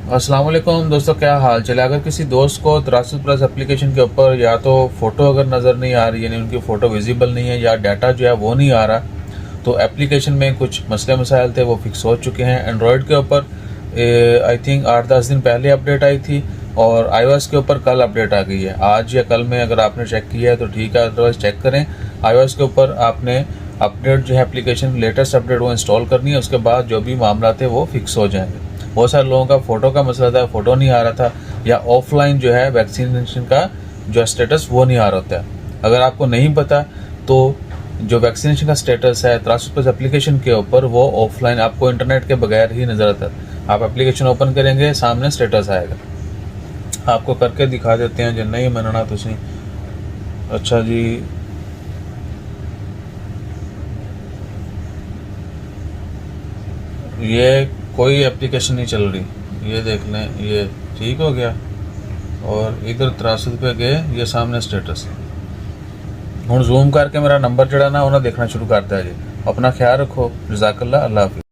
अस्सलाम वालेकुम दोस्तों, क्या हाल चले। अगर किसी दोस्त को तरासुत प्लस एप्लीकेशन के ऊपर या तो फ़ोटो अगर नज़र नहीं आ रही, यानी उनकी फ़ोटो विजिबल नहीं है या डाटा जो है वो नहीं आ रहा, तो एप्लीकेशन में कुछ मसले मसाइल थे वो फिक्स हो चुके हैं। एंड्रॉयड के ऊपर आई थिंक 8-10 दिन पहले अपडेट आई थी और iOS के ऊपर कल अपडेट आ गई है। आज या कल में अगर आपने चेक किया है तो ठीक है, अदरवाइज चेक करें। iOS के ऊपर आपने अपडेट जो है एप्लीकेशन लेटेस्ट अपडेट वो इंस्टॉल करनी है, उसके बाद जो भी मामला थे वो फिक्स हो जाएंगे। बहुत सारे लोगों का फ़ोटो का मसला था, फ़ोटो नहीं आ रहा था, या ऑफलाइन जो है वैक्सीनेशन का जो स्टेटस वो नहीं आ रहा होता है। अगर आपको नहीं पता तो जो वैक्सीनेशन का स्टेटस है तरासुत प्लस एप्लीकेशन के ऊपर वो ऑफलाइन आपको इंटरनेट के बगैर ही नज़र आता है। आप एप्लीकेशन ओपन करेंगे, सामने स्टेटस आएगा। आपको करके दिखा देते हैं जो नहीं मनना तुसी। अच्छा जी, ये कोई एप्लीकेशन नहीं चल रही, ये देख लें, ये ठीक हो गया। और इधर तरासुत पे गए, ये सामने स्टेटस। हुण जूम करके मेरा नंबर जड़ा ना उन्हें देखना शुरू करता है जी। अपना ख्याल रखो। जज़ाकल्लाह। अल्लाह हाफिज़।